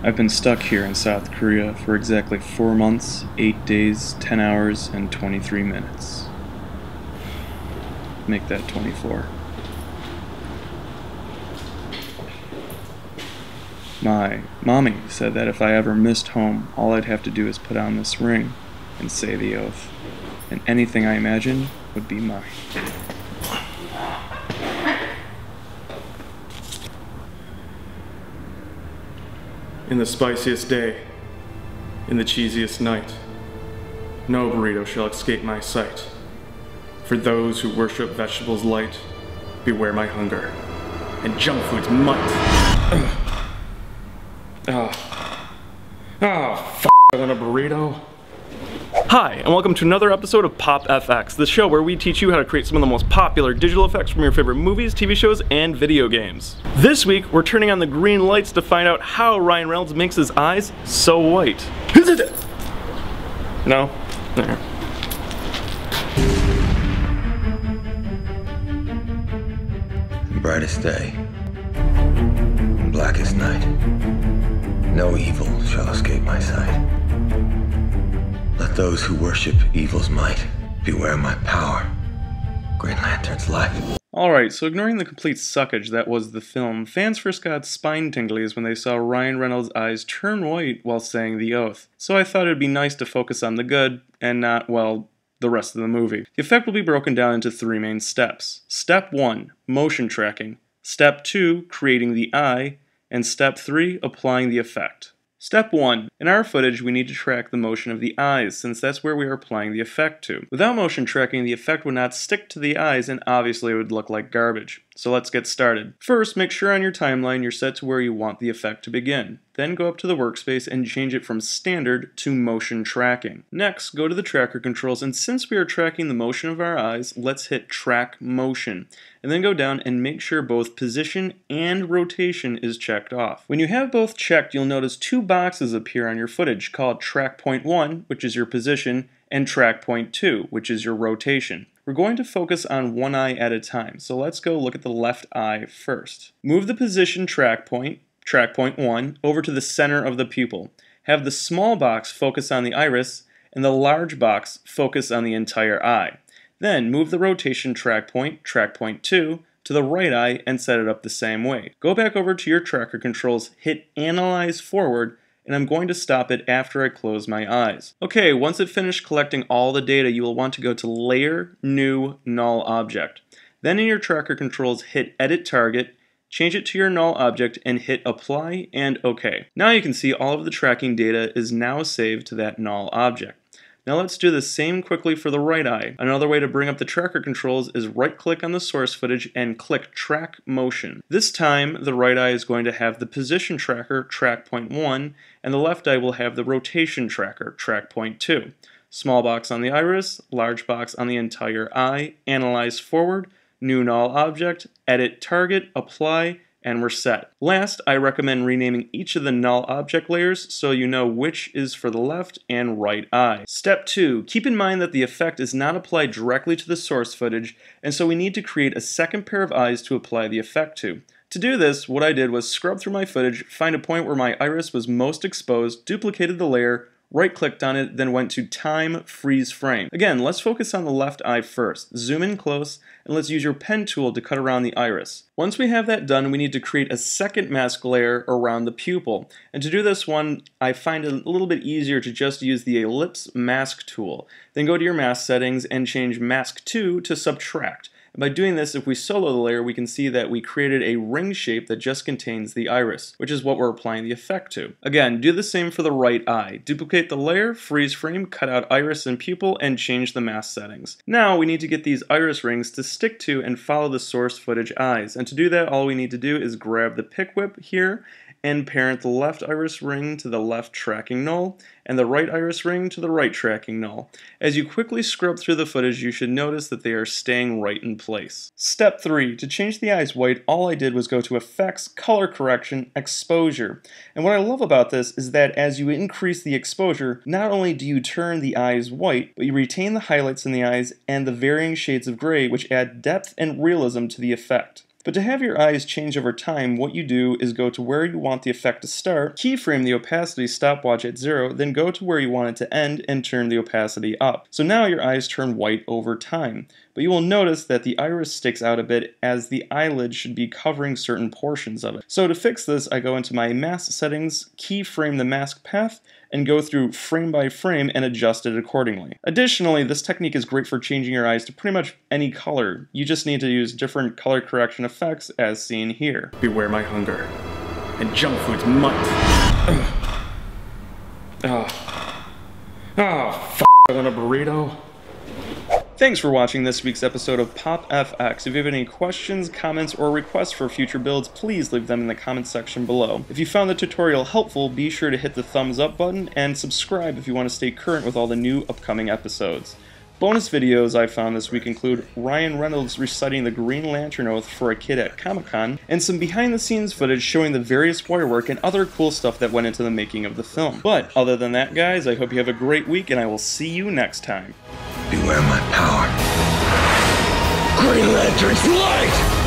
I've been stuck here in South Korea for exactly 4 months, 8 days, 10 hours, and 23 minutes. Make that 24. My mommy said that if I ever missed home, all I'd have to do is put on this ring and say the oath, and anything I imagined would be mine. In the spiciest day, in the cheesiest night, no burrito shall escape my sight. For those who worship vegetables light, beware my hunger, and junk food's might. F***, I want a burrito. Hi, and welcome to another episode of PopFX, the show where we teach you how to create some of the most popular digital effects from your favorite movies, TV shows, and video games. This week, we're turning on the green lights to find out how Ryan Reynolds makes his eyes so white. No? There. Brightest day, blackest night, no evil shall escape my sight. Let those who worship evil's might beware my power, Green Lantern's light. Alright, so ignoring the complete suckage that was the film, fans first got spine tinglies when they saw Ryan Reynolds' eyes turn white while saying the oath. So I thought it'd be nice to focus on the good, and not, well, the rest of the movie. The effect will be broken down into 3 main steps. Step 1, motion tracking. Step 2, creating the eye. And Step 3, applying the effect. Step 1. In our footage, we need to track the motion of the eyes, since that's where we are applying the effect to. Without motion tracking, the effect would not stick to the eyes, and obviously it would look like garbage. So let's get started. First, make sure on your timeline you're set to where you want the effect to begin. Then go up to the workspace and change it from standard to motion tracking. Next, go to the tracker controls, and since we are tracking the motion of our eyes, let's hit track motion. And then go down and make sure both position and rotation is checked off. When you have both checked, you'll notice 2 boxes appear on your footage called track point 1, which is your position, and track point 2, which is your rotation. We're going to focus on one eye at a time, so let's go look at the left eye first. Move the position track point 1, over to the center of the pupil. Have the small box focus on the iris, and the large box focus on the entire eye. Then move the rotation track point 2, to the right eye and set it up the same way. Go back over to your tracker controls, hit Analyze Forward, and I'm going to stop it after I close my eyes. Okay, once it finished collecting all the data, you will want to go to Layer, New, Null Object. Then in your tracker controls, hit Edit Target, change it to your null object, and hit Apply and OK. Now you can see all of the tracking data is now saved to that null object. Now let's do the same quickly for the right eye. Another way to bring up the tracker controls is right-click on the source footage and click Track Motion. This time, the right eye is going to have the position tracker, track point 1, and the left eye will have the rotation tracker, track point 2. Small box on the iris, large box on the entire eye, Analyze Forward, New Null Object, Edit Target, Apply, and we're set. Last, I recommend renaming each of the null object layers so you know which is for the left and right eye. Step 2. Keep in mind that the effect is not applied directly to the source footage, and so we need to create a second pair of eyes to apply the effect to. To do this, what I did was scrub through my footage, find a point where my iris was most exposed, duplicated the layer, right-clicked on it, then went to Time Freeze Frame. Again, let's focus on the left eye first. Zoom in close, and let's use your pen tool to cut around the iris. Once we have that done, we need to create a second mask layer around the pupil. And to do this one, I find it a little bit easier to just use the Ellipse Mask tool. Then go to your mask settings and change Mask 2 to Subtract. And by doing this, if we solo the layer, we can see that we created a ring shape that just contains the iris, which is what we're applying the effect to. Again, do the same for the right eye. Duplicate the layer, freeze frame, cut out iris and pupil, and change the mask settings. Now we need to get these iris rings to stick to and follow the source footage eyes. And to do that, all we need to do is grab the pick whip here and parent the left iris ring to the left tracking null and the right iris ring to the right tracking null. As you quickly scrub through the footage, you should notice that they are staying right in place. Step 3. To change the eyes white, all I did was go to Effects, Color Correction, Exposure. And what I love about this is that as you increase the exposure, not only do you turn the eyes white, but you retain the highlights in the eyes and the varying shades of gray, which add depth and realism to the effect. But to have your eyes change over time, what you do is go to where you want the effect to start, keyframe the opacity stopwatch at 0, then go to where you want it to end and turn the opacity up. So now your eyes turn white over time. But you will notice that the iris sticks out a bit as the eyelid should be covering certain portions of it. So to fix this, I go into my mask settings, keyframe the mask path, and go through frame by frame and adjust it accordingly. Additionally, this technique is great for changing your eyes to pretty much any color. You just need to use different color correction effects as seen here. Beware my hunger, and junk foods might. I want a burrito. Thanks for watching this week's episode of PopFX. If you have any questions, comments, or requests for future builds, please leave them in the comments section below. If you found the tutorial helpful, be sure to hit the thumbs up button and subscribe if you want to stay current with all the new upcoming episodes. Bonus videos I found this week include Ryan Reynolds reciting the Green Lantern Oath for a kid at Comic-Con, and some behind-the-scenes footage showing the various wire work and other cool stuff that went into the making of the film. But other than that, guys, I hope you have a great week, and I will see you next time. Beware my power. Green Lantern's light!